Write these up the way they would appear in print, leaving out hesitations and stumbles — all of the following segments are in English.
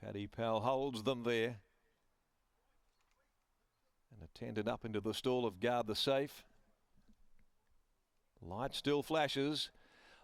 Paddy Powell holds them there. And attended up into the stall of Guard the Safe. Light still flashes.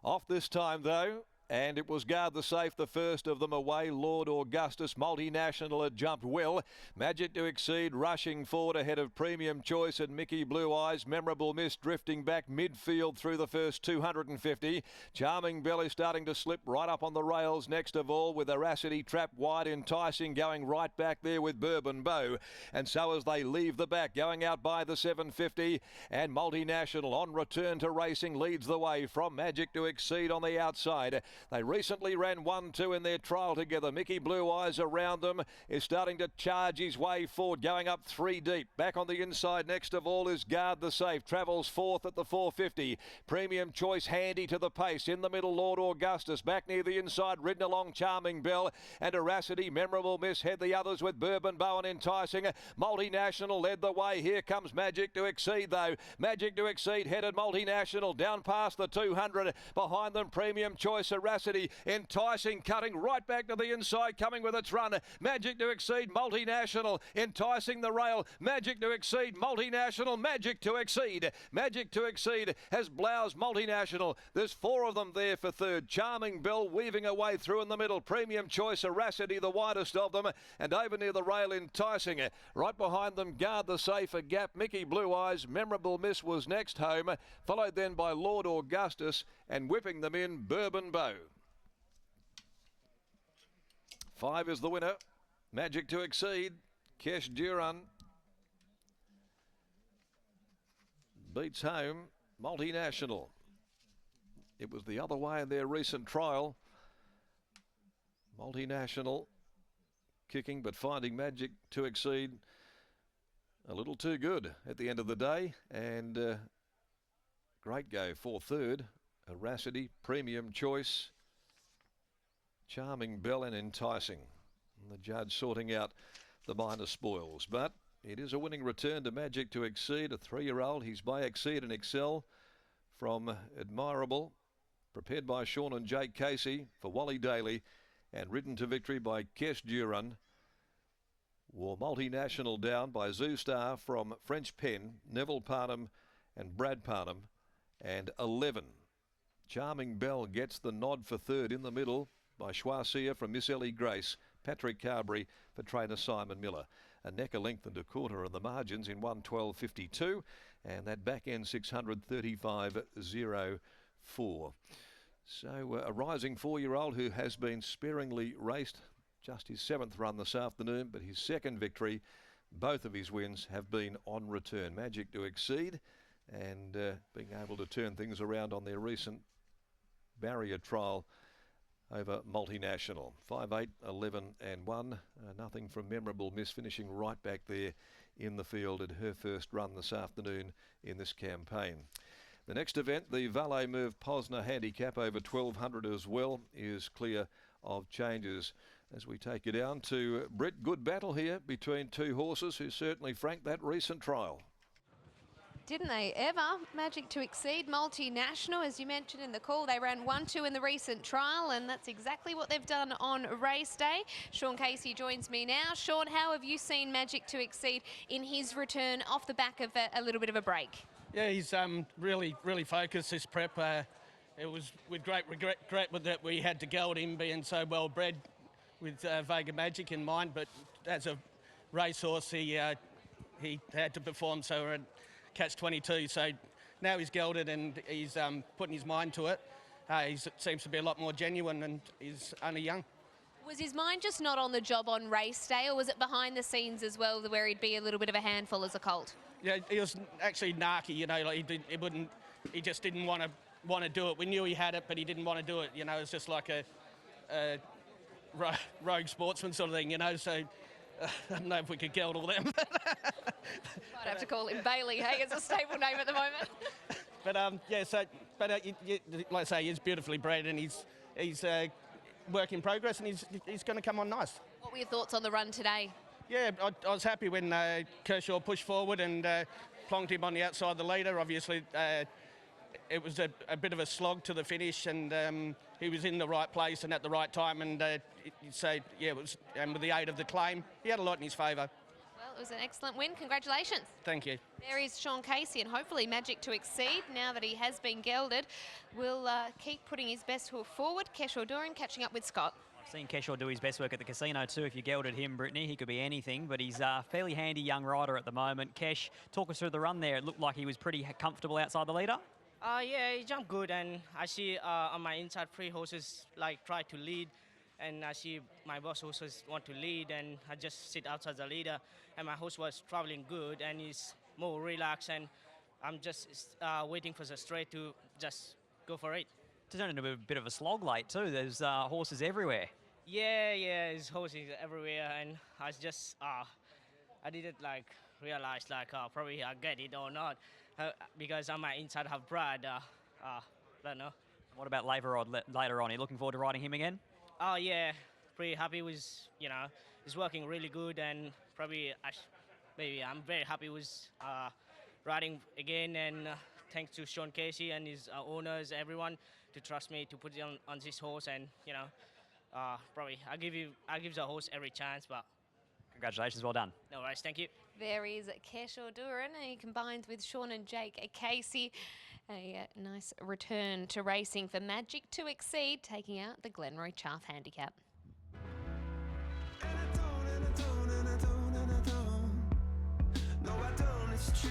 Off this time though. And it was Guard the Safe, the first of them away. Lord Augustus, Multinational had jumped well. Magic to Exceed rushing forward ahead of Premium Choice and Mickey Blue Eyes. Memorable Miss drifting back midfield through the first 250. Charming Bell is starting to slip right up on the rails next of all, with Veracity Trap wide, Enticing going right back there with Bourbon Bow. And so as they leave the back, going out by the 750, and Multinational on return to racing leads the way from Magic to Exceed on the outside. They recently ran 1-2 in their trial together. Mickey Blue Eyes around them is starting to charge his way forward, going up 3 deep. Back on the inside next of all is Guard the Safe. Travels fourth at the 450. Premium Choice handy to the pace. In the middle, Lord Augustus. Back near the inside, ridden along Charming Bell and Veracity. Memorable Miss head the others with Bourbon Bow and Enticing. Multinational led the way. Here comes Magic to Exceed though. Magic to Exceed headed Multinational down past the 200. Behind them, Premium Choice, Veracity, Enticing cutting right back to the inside, coming with its run. Magic to Exceed, Multinational, Enticing the rail. Magic to Exceed, Multinational, Magic to Exceed. Magic to Exceed has bloused Multinational. There's 4 of them there for third. Charming Bell weaving away through in the middle. Premium Choice, Veracity, the widest of them, and over near the rail, Enticing. Right behind them, Guard the Safe, a gap. Mickey Blue Eyes, Memorable Miss was next home, followed then by Lord Augustus, and whipping them in, Bourbon Bow. 5 is the winner. Magic to Exceed. Kesh Duran beats home Multinational. It was the other way in their recent trial. Multinational kicking but finding Magic to Exceed a little too good at the end of the day. And great go for third. Veracity, Premium Choice, Charming Bell and Enticing. And the judge sorting out the minor spoils. But it is a winning return to Magic to Exceed, a 3-year-old. He's by Exceed and Excel from Admirable, prepared by Sean and Jake Casey for Wally Daly, and ridden to victory by Kesh Duran. Wore Multinational down by Zoo Star from French Pen, Neville Parnham and Brad Parnham, and 11. Charming Bell gets the nod for third in the middle by Schwarcia from Miss Ellie Grace, Patrick Carberry for trainer Simon Miller. A neck, a length and a quarter of the margins in 1:12.52, and that back end 635.04. So a rising 4-year-old who has been sparingly raced, just his 7th run this afternoon, but his 2nd victory. Both of his wins have been on return. Magic to Exceed, and being able to turn things around on their recent barrier trial over Multinational. 5-8, 11 and 1. Nothing from Memorable Miss, finishing right back there in the field at her first run this afternoon in this campaign. The next event, the Valet Move Posner Handicap over 1200 as well, is clear of changes. As we take you down to Britt, good battle here between 2 horses who certainly franked that recent trial. Didn't they ever? Magic to Exceed, Multinational, as you mentioned in the call, they ran 1-2 in the recent trial, and that's exactly what they've done on race day. Sean Casey joins me now. Sean, how have you seen Magic to Exceed in his return off the back of a little bit of a break? Yeah, he's really focused this prep. It was with great regret that we had to geld him, being so well bred with Vega Magic in mind, but as a racehorse, he had to perform, so we're at catch-22. So now he's gelded and he's putting his mind to it. He seems to be a lot more genuine, and he's only young. Was his mind just not on the job on race day, or was it behind the scenes as well, where he'd be a little bit of a handful as a colt? Yeah, he was actually narky, you know, like he just didn't want to do it. We knew he had it, but he didn't want to do it. You know, it's just like a rogue sportsman sort of thing, you know. So I don't know if we could geld all them. Might have to call him Bailey. Hey, it's a stable name at the moment. But yeah, so like I say, he's beautifully bred, and he's work in progress, and he's going to come on nice. What were your thoughts on the run today? Yeah, I was happy when Kershaw pushed forward and plonked him on the outside of the leader. Obviously, it was a bit of a slog to the finish, and he was in the right place and at the right time, and you'd say, yeah, it was, and with the aid of the claim, he had a lot in his favour. Well, it was an excellent win. Congratulations. Thank you. There is Sean Casey, and hopefully Magic to Exceed, now that he has been gelded, will keep putting his best foot forward. Kesh Orduran catching up with Scott. I've seen Keshore do his best work at the casino too. If you gelded him, Brittany, he could be anything, but he's a fairly handy young rider at the moment. Kesh, talk us through the run there. It looked like he was pretty comfortable outside the leader. Yeah, he jumped good, and I see on my inside 3 horses like try to lead, and I see my boss horses want to lead, and I just sit outside the leader, and my horse was traveling good, and he's more relaxed, and I'm just waiting for the straight to just go for it. It's turned into a bit of a slog late too. There's horses everywhere. Yeah, his horses everywhere, and I just I didn't like realize like probably I get it or not because on my inside have Brad. I don't know. What about later on? Are you looking forward to riding him again? Oh yeah, pretty happy with, you know, it's working really good, and probably maybe I'm very happy with riding again, and thanks to Sean Casey and his owners, everyone, to trust me to put it on this horse, and you know, probably I give the horse every chance, but. Congratulations, well done. No worries, thank you. There is Kesh Orduran, and he combines with Sean and Jake Casey. A nice return to racing for Magic to Exceed, taking out the Glenroy Chaff Handicap. No, I don't, it's true.